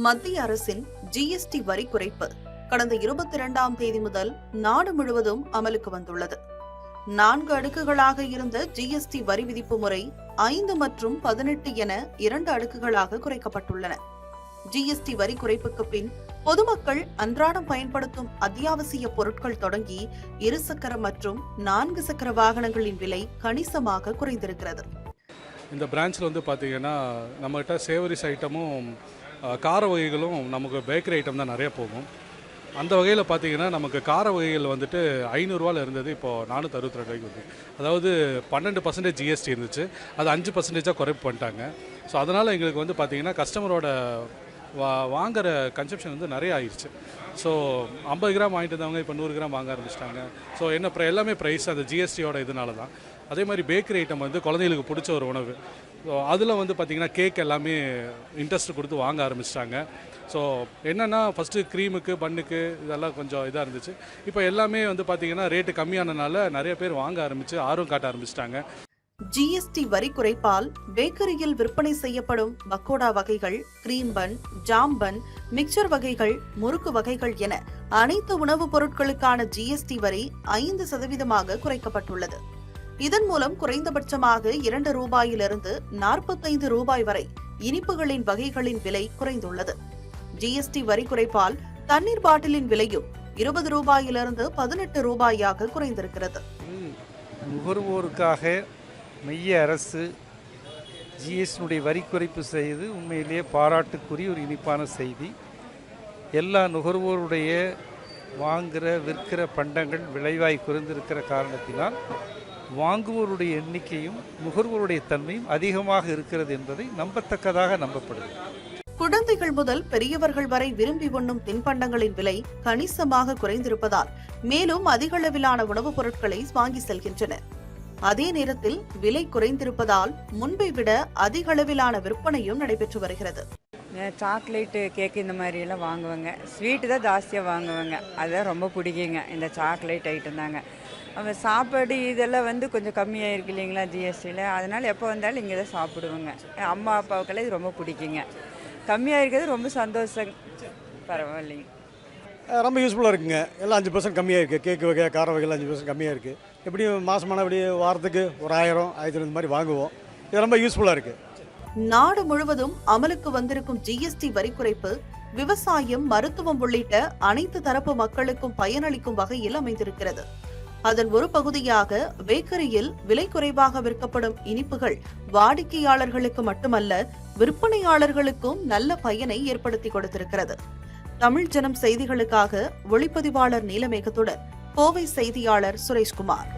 மத்திய அரசின் ஜிஎஸ்டி வரி குறைப்பு கடந்த 22ஆம் தேதி முதல் நாடு முழுவதும் அமலுக்கு வந்துள்ளது. 4 அடுக்குகளாக இருந்த ஜிஎஸ்டி வரி விதிப்பு முறை 5 மற்றும் 18 என 2 அடுக்குகளாக குறைக்கப்பட்டுள்ளன. ஜிஎஸ்டி வரி குறைப்புக்கு பின் பொதுமக்கள் அன்றாடம் பயன்படுத்தும் அத்தியாவசிய பொருட்கள் தொடங்கி 2 சக்கர மற்றும் 4 சக்கர வாகனங்களின் விலை கணிசமாக குறைந்திருக்கிறது. இந்த பிரான்ச்சில் வந்து பார்த்தீங்கன்னா நம்மகிட்ட சேவரிஸ் ஐட்டமும் கார வகைகளும் நமக்கு பேக்கரி ஐட்டம் தான் நிறைய போகும். அந்த வகையில் பார்த்தீங்கன்னா நமக்கு கார வகைகள் வந்துட்டு 500 ரூபாயில் இருந்தது இப்போது 462 ரூபாய்க்கு வருது. அதாவது 12% ஜிஎஸ்டி இருந்துச்சு, அது 5% குறைப்பு பண்ணிட்டாங்க. ஸோ அதனால் எங்களுக்கு வந்து பார்த்தீங்கன்னா கஸ்டமரோட வாங்குகிற கன்சப்ஷன் வந்து நிறைய ஆயிடுச்சு. ஸோ 50 கிராம் வாங்கிட்டு இருந்தவங்க இப்போ 100 கிராம் வாங்க ஆரம்பிச்சிட்டாங்க. ஸோ எல்லாமே ப்ரைஸ் அந்த ஜிஎஸ்டியோட இதனால தான். அதே மாதிரி பேக்கரி ஐட்டம் வந்து குழந்தைகளுக்கு பிடிச்ச ஒரு உணவு. ஸோ அதில் வந்து பார்த்திங்கன்னா கேக் எல்லாமே இன்ட்ரெஸ்ட் கொடுத்து வாங்க ஆரம்பிச்சிட்டாங்க. ஸோ என்னென்னா ஃபஸ்ட்டு க்ரீமுக்கு பன்னுக்கு இதெல்லாம் கொஞ்சம் இதாக இருந்துச்சு. இப்போ எல்லாமே வந்து பார்த்திங்கன்னா ரேட்டு கம்மியானனால நிறைய பேர் வாங்க ஆரம்பித்து ஆர்வம் காட்ட ஆரம்பிச்சிட்டாங்க. ஜிஎஸ்டி வரி குறைப்பால் பேக்கரியில் விற்பனை செய்யப்படும் பக்கோடா வகைகள், கிரீம் பன், ஜாம் பன், மிக்சர் வகைகள், முறுக்கு வகைகள் என அனைத்து உணவுப் பொருட்களுக்கான ஜிஎஸ்டி வரி 5% குறைக்கப்பட்டுள்ளது. இதன் மூலம் குறைந்தபட்சமாக 2 ரூபாயிலிருந்து 45 ரூபாய் வரை இனிப்புகளின் வகைகளின் விலை குறைந்துள்ளது. ஜிஎஸ்டி வரி குறைப்பால் தண்ணீர் பாட்டிலின் விலையும் 20 ரூபாயிலிருந்து 18 ரூபாயாக குறைந்திருக்கிறது. நுகர்வோருக்காக மைய அரசு ஜிஎஸ்டியுடைய வரி குறைப்பு செய்து உண்மையிலேயே பாராட்டுக்குரிய ஒரு இனிப்பான செய்தி. எல்லா நுகர்வோருடைய வாங்குகிற விற்கிற பண்டங்கள் விளைவாய் குறைந்திருக்கிற காரணத்தினால் வாங்குவோருடைய எண்ணிக்கையும் நுகர்வோருடைய தன்மையும் அதிகமாக இருக்கிறது என்பதை நம்பத்தக்கதாக நம்பப்படுது. குழந்தைகள் முதல் பெரியவர்கள் வரை விரும்பி உண்ணும் தின்பண்டங்களின் விலை கணிசமாக குறைந்திருப்பதால் மேலும் அதிக அளவிலான உணவுப் பொருட்களை வாங்கி செல்கின்றனர். அதே நேரத்தில் விலை குறைந்திருப்பதால் முன்பை விட அதிக அளவிலான விற்பனையும் நடைபெற்று வருகிறது. சாக்லேட்டு, கேக்கு இந்த மாதிரி எல்லாம் வாங்குவாங்க. ஸ்வீட்டு தான் ஜாஸ்தியாக வாங்குவாங்க. அதுதான் ரொம்ப பிடிக்குங்க. இந்த சாக்லேட் ஐட்டம் தாங்க. அவன் சாப்பாடு இதெல்லாம் வந்து கொஞ்சம் கம்மியாக இருக்கு இல்லைங்களா ஜிஎஸ்டியில். அதனால் எப்போ வந்தாலும் இங்கே தான் சாப்பிடுவோங்க. அம்மா அப்பாவுக்கெல்லாம் இது ரொம்ப பிடிக்குங்க. கம்மியாக இருக்கிறது ரொம்ப சந்தோஷம். பரவாயில்லைங்க, ரொம்ப யூஸ்ஃபுல்லாக இருக்குங்க. எல்லாம் 5% கம்மியாக இருக்குது. கேக்கு வகை, கார வகைகள் 5% கம்மியாக இருக்குது. எப்படியும் மாதமான அப்படி வாரத்துக்கு ஒரு 1000, 1200 மாதிரி வாங்குவோம். இது ரொம்ப யூஸ்ஃபுல்லாக இருக்குது. நாடு முழுவதும் அமலுக்கு வந்திருக்கும் ஜிஎஸ்டி வரி குறைப்பு விவசாயம், மருத்துவம் உள்ளிட்ட அனைத்து தரப்பு மக்களுக்கும் பயனளிக்கும் வகையில் அமைந்திருக்கிறது. அதன் ஒரு பகுதியாக பேக்கரியில் விலை குறைவாக விற்கப்படும் இனிப்புகள் வாடிக்கையாளர்களுக்கு மட்டுமல்ல விற்பனையாளர்களுக்கும் நல்ல பயனை ஏற்படுத்தி கொடுத்திருக்கிறது. தமிழ் ஜனம் செய்திகளுக்காக ஒளிப்பதிவாளர் நீலமேகத்துடன் கோவை செய்தியாளர் சுரேஷ்குமார்.